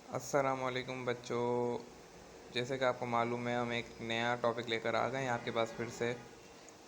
अस्सलाम वालेकुम बच्चों। जैसे कि आपको मालूम है, हम एक नया टॉपिक लेकर आ गए हैं आपके पास फिर से।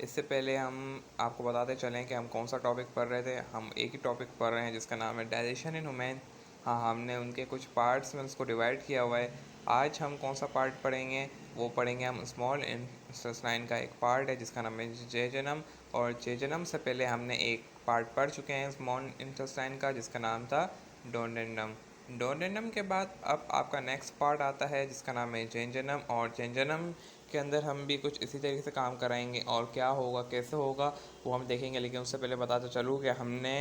इससे पहले हम आपको बताते चलें कि हम कौन सा टॉपिक पढ़ रहे थे। हम एक ही टॉपिक पढ़ रहे हैं जिसका नाम है डाइजेशन इन ह्यूमन। हाँ, हमने उनके कुछ पार्ट्स में उसको डिवाइड किया हुआ है। आज हम कौन सा पार्ट पढ़ेंगे, वो पढ़ेंगे हम स्मॉल इंटेस्टाइन का एक पार्ट है जिसका नाम है जेजनम। और जेजनम से पहले हमने एक पार्ट पढ़ चुके हैं स्मॉल इंटेस्टाइन का जिसका नाम था डोडेंडम। डोडेंडम के बाद अब आपका नेक्स्ट पार्ट आता है जिसका नाम है जेंजनम। और जेंजनम के अंदर हम भी कुछ इसी तरीके से काम कराएंगे और क्या होगा कैसे होगा वो हम देखेंगे। लेकिन उससे पहले बताते चलूँ कि हमने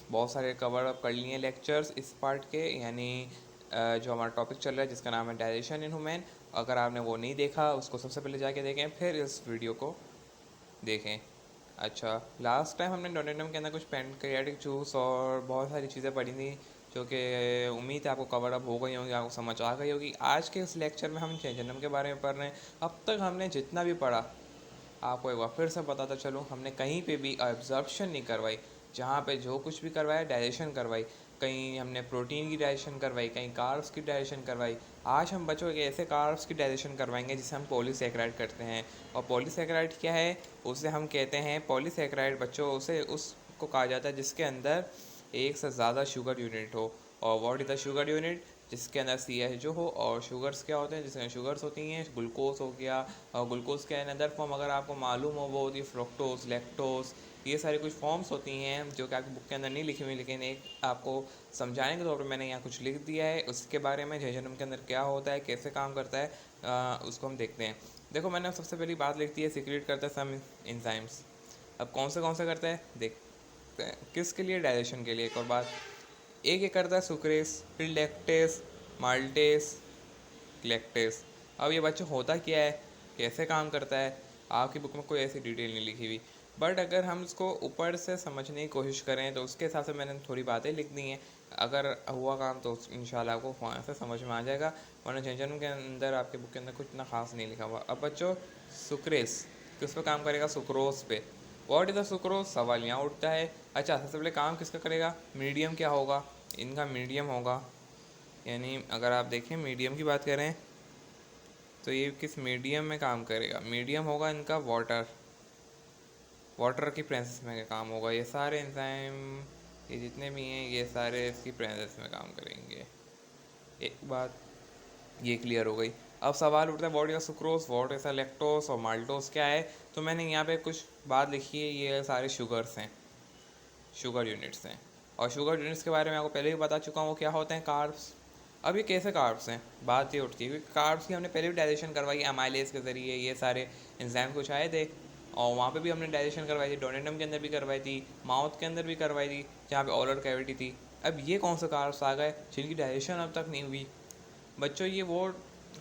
बहुत सारे कवर अप कर लिए लेक्चर्स इस पार्ट के, यानी जो हमारा टॉपिक चल रहा है जिसका नाम है डाइजेशन इन ह्यूमन। अगर आपने वो नहीं देखा उसको सबसे पहले जाके देखें, फिर इस वीडियो को देखें। अच्छा, लास्ट टाइम हमने डोनेटम के अंदर कुछ पैनक्रियाटिक जूस और बहुत सारी चीज़ें पढ़ी थी जो कि उम्मीद है आपको कवर अप हो गई होंगी, आपको समझ आ गई होगी। आज के इस लेक्चर में हम जेजनम के बारे में पढ़ रहे हैं। अब तक हमने जितना भी पढ़ा आपको एक बार फिर से बताता चलूँ, हमने कहीं पे भी एब्जॉर्प्शन नहीं करवाई। जहाँ पे जो कुछ भी करवाया डाइजेशन करवाई। कहीं हमने प्रोटीन की डाइजेशन करवाई, कहीं कार्ब्स की डाइजेशन करवाई। आज हम बच्चों के ऐसे कार्ब्स की डाइजेशन करवाएंगे जिसे हम पॉलीसैकेराइड करते हैं। और पॉलीसैकेराइड क्या है, उसे हम कहते हैं पॉलीसैकेराइड बच्चों, उसे उसको कहा जाता है जिसके अंदर एक से ज़्यादा शुगर यूनिट हो। और what is the sugar unit, जिसके अंदर सी एच जो हो। और शुगर्स क्या होते हैं, जिसमें शुगर्स होती हैं, ग्लूकोज हो गया। और ग्लूकोज के अनदर फॉर्म अगर आपको मालूम हो वो होती है फ्रुक्टोज, लैक्टोज। ये सारी कुछ फॉर्म्स होती हैं जो कि आपकी बुक के अंदर नहीं लिखी हुई, लेकिन एक आपको समझाने के तौर पर मैंने यहाँ कुछ लिख दिया है। उसके बारे में जेजनम के अंदर क्या होता है, कैसे काम करता है, उसको हम देखते हैं। देखो, मैंने सबसे पहली बात लिख दी है, सीक्रेट करता है सम एंजाइम्स। अब कौन से करता है देखते हैं। किसके लिए, डाइजेशन के लिए। एक और बात, एक ये करता है सुक्रेस, फिर लैक्टेस, माल्टेस, लैक्टेस। अब ये बच्चों होता क्या है, कैसे काम करता है, आपकी बुक में कोई ऐसी डिटेल नहीं लिखी हुई। बट अगर हम इसको ऊपर से समझने की कोशिश करें तो उसके हिसाब से मैंने थोड़ी बातें लिख दी हैं। अगर हुआ काम तो इंशाल्लाह आपको वहाँ से समझ में आ जाएगा, वरना झंझन के अंदर आपके बुक के अंदर कुछ इतना खास नहीं लिखा हुआ। अब बच्चों, सुक्रेस किस पे काम करेगा, सुक्रोज पे। व्हाट इज़ द सुक्रोज, सवाल यहाँ उठता है। अच्छा, सबसे पहले काम किसका करेगा, मीडियम क्या होगा, इनका मीडियम होगा। यानी अगर आप देखें मीडियम की बात करें तो ये किस मीडियम में काम करेगा, मीडियम होगा इनका वाटर। वाटर की प्रेजेंस में काम होगा। ये सारे एंजाइम, ये जितने भी हैं, ये सारे इसकी प्रेजेंस में काम करेंगे। एक बात ये क्लियर हो गई। अब सवाल उठता है what is sucrose, what is lactose और माल्टोज क्या है। तो मैंने यहाँ पे कुछ बात लिखी है, ये सारे शुगर्स हैं, शुगर यूनिट्स हैं। और शुगर यूनिट्स के बारे में आपको पहले भी बता चुका हूँ, क्या होते हैं, कार्ब्स। अब ये कैसे कार्ब्स हैं, बात ये उठती है क्योंकि कार्ब्स की हमने पहले भी डाइजेशन करवाई, अमाइलेज के ज़रिए ये सारे एंजाइम कुछ आए थे। और वहाँ पे भी हमने डाइजेशन करवाई थी, डोनेटम के अंदर भी करवाई थी, माउथ के अंदर भी करवाई थी जहाँ पे ओरल कैविटी थी। अब ये कौन से कार्ब्स आ गए जिनकी डाइजेशन अब तक नहीं हुई। बच्चों, ये वो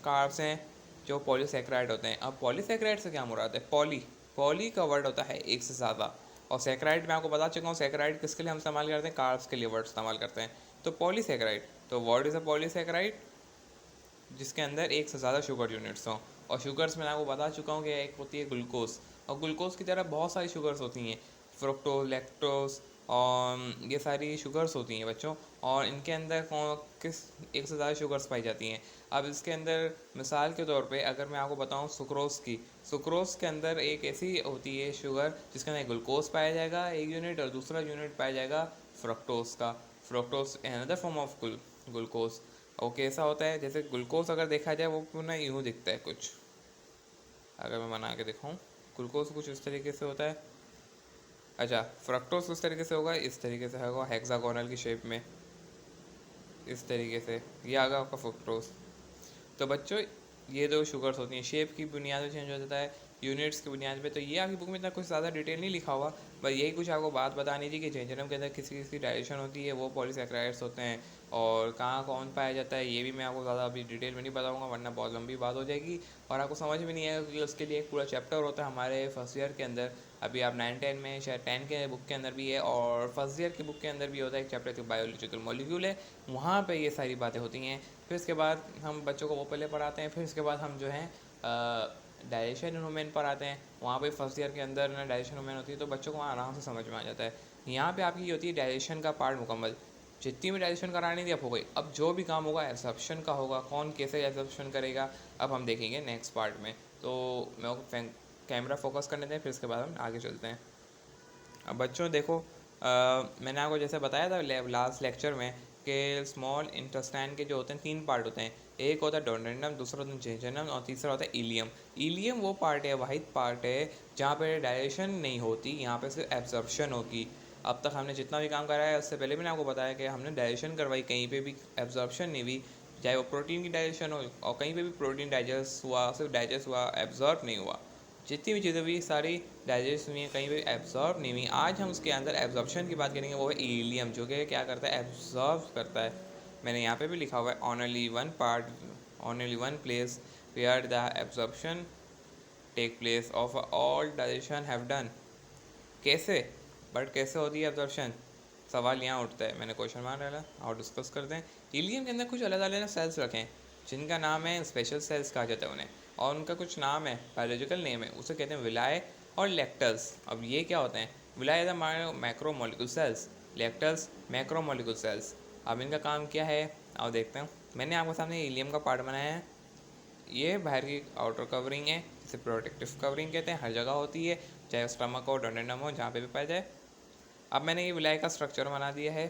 कार्ब्स हैं जो पॉलीसैकेराइड होते हैं। अब पॉलीसैकेराइड से क्या मुराद है, पॉली, पॉली का वर्ड होता है एक से ज़्यादा। और सैकेराइड मैं आपको बता चुका हूँ, सैकेराइड किसके लिए हम इस्तेमाल करते हैं, कार्ब्स के लिए वर्ड इस्तेमाल करते हैं। तो पॉलीसैकेराइड, तो वर्ड इज़ अ पॉलीसैकेराइड जिसके अंदर एक से ज़्यादा शुगर यूनिट्स हों। और शुगर्स मैंने आपको बता चुका हूँ कि एक होती है ग्लूकोज, और ग्लूकोज की तरह बहुत सारी शुगर्स होती हैं, फ्रुक्टोज, लैक्टोज, और ये सारी शुगर्स होती हैं बच्चों। और इनके अंदर कौन किस एक से ज़्यादा शुगर्स पाई जाती हैं। अब इसके अंदर मिसाल के तौर पे अगर मैं आपको बताऊं सुक्रोज की, सुक्रोज के अंदर एक ऐसी होती है शुगर जिसके अंदर ग्लूकोज पाया जाएगा एक यूनिट, और दूसरा यूनिट पाया जाएगा फ्रक्टोज का। Fructose another form of glucose. और कैसा होता है, जैसे ग्लूकोज अगर देखा जाए वो पुनः यूँ दिखता है कुछ, अगर मैं बना के दिखाऊँ, ग्लूकोज कुछ इस तरीके से होता है। अच्छा, फ्रक्टोज किस तरीके से होगा, इस तरीके से होगा, हेक्सागोनल की शेप में, इस तरीके से ये आ गया आपका फ्रक्टोज। तो बच्चों, ये दो शुगर्स होती हैं, शेप की बुनियाद पर चेंज हो जाता है, यूनिट्स की बुनियाद पे। तो ये आपकी बुक में इतना कुछ ज़्यादा डिटेल नहीं लिखा हुआ, बस यही कुछ आपको बात बतानी थी कि जेंजरम के अंदर किसी किसी डाइजेशन होती है, वो पॉलीसैकेराइड्स होते हैं। और कहाँ कौन पाया जाता है ये भी मैं आपको ज़्यादा अभी डिटेल में नहीं बताऊँगा, वरना बहुत लंबी बात हो जाएगी और आपको समझ में नहीं आएगा, क्योंकि उसके लिए एक पूरा चैप्टर होता है हमारे फर्स्ट ईयर के अंदर। अभी आप 9-10 में, शायद 10 के बुक के अंदर भी है, और फर्स्ट ईयर की बुक के अंदर भी होता है एक चैप्टर, बायोलॉजिकल मॉलिक्यूल है, वहाँ पे ये सारी बातें होती हैं। फिर इसके बाद हम बच्चों को वो पहले पढ़ाते हैं, फिर इसके बाद हम जो है डाइजेशन ह्यूमन पर आते हैं। वहाँ पे फर्स्ट ईयर के अंदर ना डाइजेशन ह्यूमन होती है, तो बच्चों को वहाँ आराम से समझ में आ जाता है। यहाँ पे आपकी होती है डाइजेशन का पार्ट मुकम्मल। जितनी भी डाइजेशन करानी थी अब हो गई। अब जो भी काम होगा एब्जॉर्प्शन का होगा, कौन कैसे एब्जॉर्प्शन करेगा अब हम देखेंगे नेक्स्ट पार्ट में। तो मैं कैमरा फोकस करने दें, फिर उसके बाद हम आगे चलते हैं। अब बच्चों देखो, मैंने आपको जैसे बताया था लास्ट लेक्चर में कि स्मॉल इंटेस्टाइन के जो होते हैं 3 पार्ट होते हैं। एक होता है डोडेनम, दूसरा होता है जेजुनम और तीसरा होता है इलियम। इलियम वो पार्ट है, वाहिद पार्ट है जहाँ पे डाइजेशन नहीं होती, यहाँ पे सिर्फ एब्जॉर्प्शन होगी। अब तक हमने जितना भी काम कराया है उससे पहले मैंने आपको बताया कि हमने डाइजेशन करवाई, कहीं पे भी एब्जॉर्प्शन नहीं हुई, चाहे वो प्रोटीन की डाइजेशन हो और कहीं पे भी प्रोटीन डाइजेस्ट हुआ, सिर्फ डाइजेस्ट हुआ, एब्जॉर्ब नहीं हुआ। जितनी भी चीज़ें हुई सारी डाइजेस्ट हुई हैं, कहीं भी एब्जॉर्ब नहीं हुई। आज हम उसके अंदर एब्जॉर्प्शन की बात करेंगे, वो है इलियम, जो कि क्या करता है, एब्जॉर्ब करता है। मैंने यहाँ पे भी लिखा हुआ है only one place where the absorption take place of all digestion have done. कैसे, बट कैसे होती है एब्जॉर्प्शन, सवाल यहाँ उठता है। मैंने क्वेश्चन मार डाला और डिस्कस करते हैं। इलियम के अंदर कुछ अलग अलग सेल्स रखें जिनका नाम है स्पेशल सेल्स कहा जाता है उन्हें, और उनका कुछ नाम है, बायोलॉजिकल नेम है, उसे कहते हैं विलाय और लेक्टल्स। अब ये क्या होते हैं, विलाय द मैक्रोमोलिक्यूल सेल्स, लेक्टल्स मैक्रोमोलिक्यूल सेल्स। अब इनका काम क्या है आओ देखते हैं। मैंने आपके सामने इलियम का पार्ट बनाया है। ये बाहर की आउटर कवरिंग है, जिसे प्रोटेक्टिव कवरिंग कहते हैं, हर जगह होती है, चाहे स्टमक हो, डोडेनम हो, जहाँ पे भी पाया जाए। अब मैंने ये विलाय का स्ट्रक्चर बना दिया है,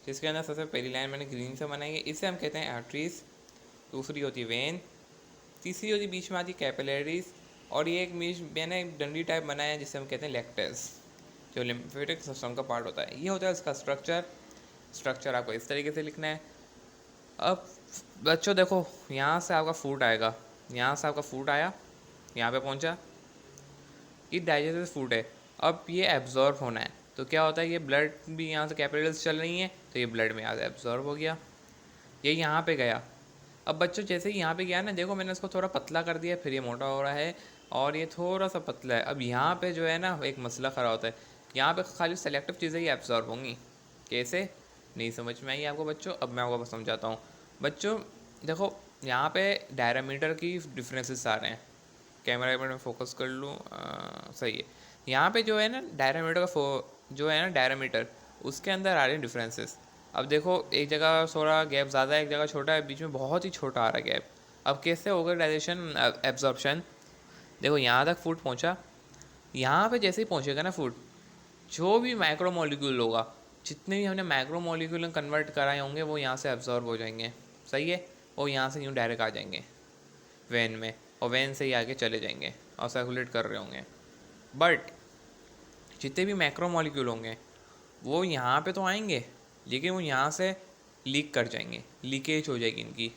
जिसके अंदर सबसे पहली लाइन मैंने ग्रीन से बनाई है, इसे हम कहते हैं आर्टरीज। दूसरी होती है वेन, तीसरी होती बीच में आती है कैपिलरीज, और ये एक बीच मैंने एक डंडी टाइप बनाया है जिसे हम कहते हैं लेक्टस, जो लिम्फेटिक सिस्टम का पार्ट होता है। ये होता है इसका स्ट्रक्चर आपको इस तरीके से लिखना है। अब बच्चों देखो, यहाँ से आपका फूड आएगा, यहाँ से आपका फूड आया, यहाँ पे पहुँचा, ये डाइजेस्टिव फूड है। अब ये एब्जॉर्ब होना है, तो क्या होता है, ये ब्लड भी यहाँ से कैपिलरीज चल रही हैं, तो ये ब्लड में यहाँ से एब्जॉर्ब हो गया, ये यहाँ पे गया। अब बच्चों जैसे ही यहाँ पे गया ना, देखो मैंने इसको थोड़ा पतला कर दिया, फिर ये मोटा हो रहा है और ये थोड़ा सा पतला है। अब यहाँ पे जो है ना एक मसला खड़ा होता है, यहाँ पे खाली सेलेक्टिव चीज़ें ही एब्जॉर्ब होंगी। कैसे, नहीं समझ में आई आपको बच्चों? अब मैं आपको समझाता हूँ। बच्चों देखो, यहाँ पे डायमीटर की डिफरेंसेस आ रहे हैं, कैमरा में फोकस कर लूँ, सही है। यहाँ पे जो है ना डायमीटर का जो है ना डायमीटर, उसके अंदर आ रहे हैं डिफरेंसेस। अब देखो एक जगह थोड़ा गैप ज़्यादा है, एक जगह छोटा है, बीच में बहुत ही छोटा आ रहा है गैप। अब कैसे होगा डाइजेशन एब्जॉर्प्शन? देखो यहाँ तक फूड पहुँचा, यहाँ पे जैसे ही पहुँचेगा ना फूड, जो भी माइक्रो मॉलिक्यूल होगा, जितने भी हमने माइक्रो मॉलिक्यूल कन्वर्ट कराए होंगे, वो यहाँ से एब्जॉर्ब हो जाएंगे। सही है, वो यहाँ से यूँ डायरेक्ट आ जाएंगे वेन में, और वेन से ही आगे चले जाएंगे और सर्कुलेट कर रहे होंगे। बट जितने भी मैक्रो मॉलिक्यूल होंगे वो यहाँ पे तो आएंगे, लेकिन वो यहाँ से लीक कर जाएंगे, लीकेज हो जाएगी इनकी।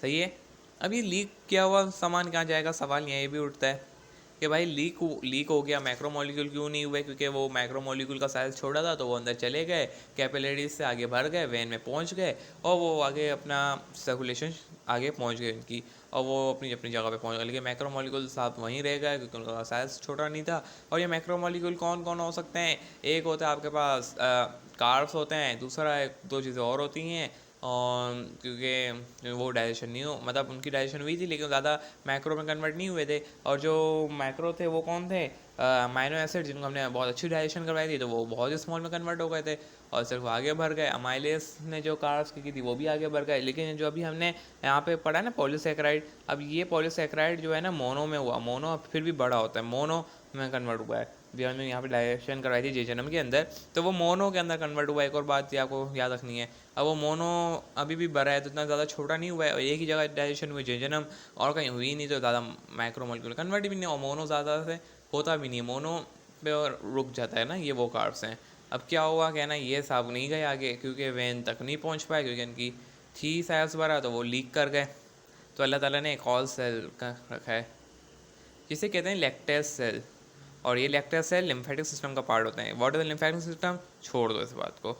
सही है, अब ये लीक किया हुआ सामान कहाँ जाएगा, सवाल यही भी उठता है कि भाई लीक हो गया, मैक्रो मॉलिक्यूल क्यों नहीं हुए? क्योंकि वो मैक्रो मॉलिक्यूल का साइज छोटा था, तो वो अंदर चले गए, कैपिलरीज से आगे भर गए, वेन में पहुंच गए, और वो आगे अपना सर्कुलेशन आगे पहुंच गए इनकी, और वो अपनी अपनी जगह पे पहुंच गए। लेकिन मैक्रो मॉलिक्यूल साथ वहीं रह गए क्योंकि उनका साइज छोटा नहीं था। और ये मैक्रो मॉलिक्यूल कौन कौन हो सकते हैं? एक होता है आपके पास कार्ब्स होते हैं, दूसरा एक दो चीज़ें और होती हैं, और क्योंकि वो डाइजेशन नहीं हो, मतलब उनकी डाइजेशन हुई थी लेकिन ज़्यादा मैक्रो में कन्वर्ट नहीं हुए थे। और जो मैक्रो थे वो कौन थे? अमाइनो एसिड, जिनको हमने बहुत अच्छी डाइजेशन करवाई थी, तो वो बहुत स्मॉल में कन्वर्ट हो गए थे और सिर्फ आगे बढ़ गए। अमाइलेस ने जो कार्ब्स की थी वो भी आगे बढ़ गए। लेकिन जो अभी हमने यहाँ पे पढ़ा ना पॉलीसैकेराइड, अब ये पॉलीसैकेराइड जो है ना मोनो में हुआ, मोनो फिर भी बड़ा होता है, मोनो में कन्वर्ट हुआ है। भी हमने यहाँ पे डाइजेशन करवाई थी जेजनम के अंदर, तो वो मोनो के अंदर कन्वर्ट हुआ है। एक और बात थी आपको याद रखनी है, अब वो मोनो अभी भी बड़ा है, तो इतना ज़्यादा छोटा नहीं हुआ है, और एक ही जगह डाइजेशन हुई जेजनम, और कहीं हुई नहीं, तो ज़्यादा माइक्रोमोलिक्यूल कन्वर्ट भी नहीं, और मोनो ज़्यादा से होता भी नहीं है, मोनो पे और रुक जाता है ना, ये वो कार्ब्स हैं। अब क्या हुआ कहना, ये साहब नहीं गए आगे क्योंकि वेन तक नहीं पहुँच पाए, क्योंकि इनकी थी साइज बड़ा, तो वो लीक कर गए। तो अल्लाह ताला ने एक और सेल का रखा है जिसे कहते हैं लैक्टेस सेल, और ये लैक्टेस सेल लिम्फेटिक सिस्टम का पार्ट होता है। What is the lymphatic system? छोड़ दो इस बात को,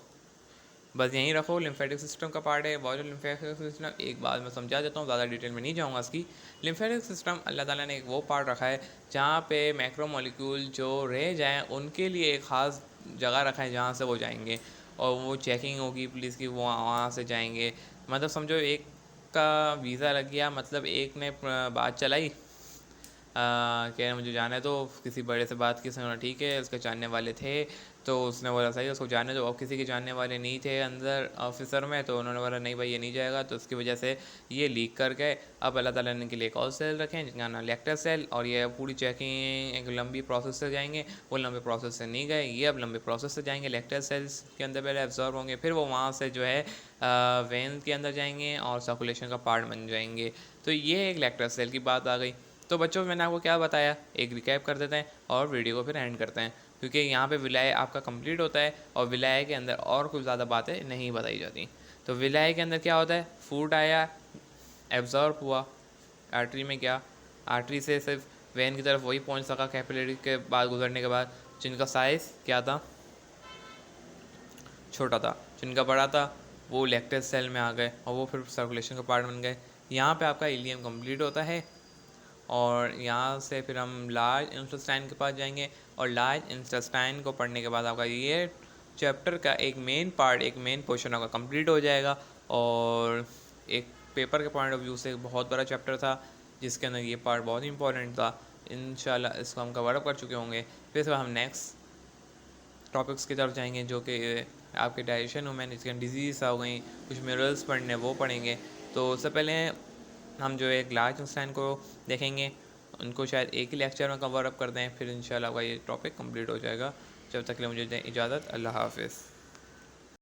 बस यहीं रखो, लिम्फेटिक सिस्टम का पार्ट है। What is lymphatic system? एक बात मैं समझा देता हूँ, ज़्यादा डिटेल में नहीं जाऊँगा इसकी। लिम्फेटिक सिस्टम अल्लाह ताला ने एक वो पार्ट रखा है जहाँ पे मैक्रो मॉलिक्यूल जो रह जाएँ उनके लिए एक ख़ास जगह रखा है जहाँ से वो जाएंगे, और वो चेकिंग होगी पुलिस की, वो वहाँ से जाएंगे। मतलब समझो एक का वीज़ा लग गया, मतलब एक ने बात चलाई, कह रहे मुझे जाना है, तो किसी बड़े से बात की, सुना ठीक है, उसके जानने वाले थे, तो उसने बोला सही उसको जाने दो। और किसी के जानने वाले नहीं थे अंदर ऑफिसर में, तो उन्होंने बोला नहीं भाई ये नहीं जाएगा, तो उसकी वजह से ये लीक कर गए। अब अल्लाह ताला ने इनके लिए एक और सेल रखें जिनका नाम लेक्टर सेल, और ये पूरी चेकिंग एक लंबी प्रोसेस से जाएंगे। वो लंबे प्रोसेस से नहीं गए, ये अब लंबे प्रोसेस से जाएंगे। लेक्टर सेल्स के अंदर पहले एब्जॉर्ब होंगे, फिर वो वहाँ से जो है वेन के अंदर जाएंगे और सर्कुलेशन का पार्ट बन जाएंगे। तो ये एक लेक्टर सेल की बात आ गई। तो बच्चों मैंने आपको क्या बताया, एक रिकैप कर देते हैं और वीडियो को फिर एंड करते हैं, क्योंकि यहाँ पे विलाय आपका कंप्लीट होता है और विलाय के अंदर और कुछ ज़्यादा बातें नहीं बताई जाती। तो विलाय के अंदर क्या होता है, फूड आया, एब्जॉर्ब हुआ, आर्टरी में गया, आर्टरी से सिर्फ वेन की तरफ वही पहुँच सका कैपिलरी के बाद गुजरने के बाद जिनका साइज़ क्या था, छोटा था। जिनका बड़ा था वो लेक्टर सेल में आ गए और वो फिर सर्कुलेशन का पार्ट बन गए। यहाँ पे आपका इलियम कंप्लीट होता है और यहाँ से फिर हम लार्ज इंटेस्टाइन के पास जाएंगे, और लार्ज इंटेस्टाइन को पढ़ने के बाद आपका ये चैप्टर का एक मेन पार्ट, एक मेन पोर्शन आपका कंप्लीट हो जाएगा। और एक पेपर के पॉइंट ऑफ व्यू से बहुत बड़ा चैप्टर था जिसके अंदर ये पार्ट बहुत इंपॉर्टेंट था। इंशाल्लाह इसको हम कवर अप कर चुके होंगे। फिर हम नेक्स्ट टॉपिक्स की तरफ जाएंगे जो कि आपके डाइजेशन ह्यूमन डिजीज़ हो गई, कुछ मिनरल्स पढ़ने वो पढ़ेंगे। तो उससे पहले हम जो है लार्ज इंटेस्टाइन को देखेंगे, उनको शायद एक ही लेक्चर में कवर अप कर दें, फिर इंशाल्लाह का ये टॉपिक कंप्लीट हो जाएगा। जब तक के लिए मुझे दें इजाज़त, अल्लाह हाफ़िज़।